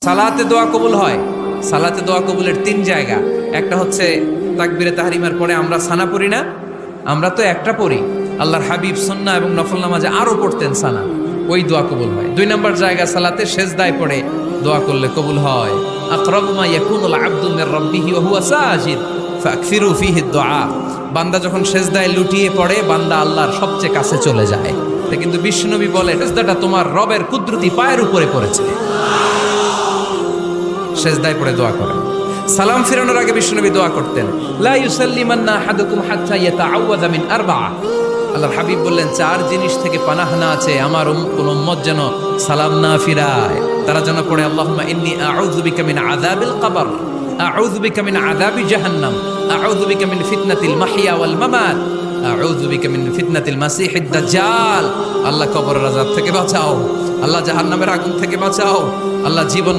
সালাতে দোয়া কবুল হয়। সালাতে দোয়া কবুলের 3 জায়গা। একটা হচ্ছে তাকবীরে তাহরিমার পরে আমরা সানা পড়ি না, আমরা তো একটা পড়ি। আল্লাহর হাবিব সুন্নাহ এবং নফল নামাজে আরো পড়তেন সানা, ওই দোয়া কবুল হয়। 2 নম্বর জায়গা সালাতে সেজদায় পড়ে দোয়া করলে কবুল হয়। আকরাবু মা ইয়াকুনুল আবদু মির রাব্বিহি ওয়া হুয়া সাজিদ ফাকসিরু ফিহি দুআ। বান্দা যখন সেজদায় লুটিয়ে পড়ে, বান্দা আল্লাহর সবচেয়ে কাছে চলে যায়। তা কিন্তু বিশ্বনবী বলে, সেজদাটা তোমার রবের কুদরতি পায়ের উপরে পড়েছে। সেজদায় পড়ে দোয়া করেন। সালাম ফিরানোর আগে বিশ্বনবী দোয়া করতেন, লা ইউসাল্লিমান্না আহাদুকুম হাত্তা ইয়াতাআওয়াযা মিন আরবা'a। আল্লাহর হাবিব বললেন, 4 জিনিস থেকে পানাহ না আছে আমার কোন উম্মত যেন সালাম না ফিরায়। তারা যেন পড়ে, আল্লাহুম্মা ইন্নী আউযু বিকা মিন আযাবিল কবর, আউযু বিকা মিন আযাবি জাহান্নাম, আউযু বিকা মিন ফিতনাতিল মাহইয়া ওয়াল মামাত, আউযু বিকা মিন ফিতনাতিল মাসিহিদ দাজ্জাল। আল্লাহ কবরের আযাব থেকে বাঁচাও, আল্লাহ জাহান্নামের আগুন থেকে বাঁচাও, আল্লাহ জীবন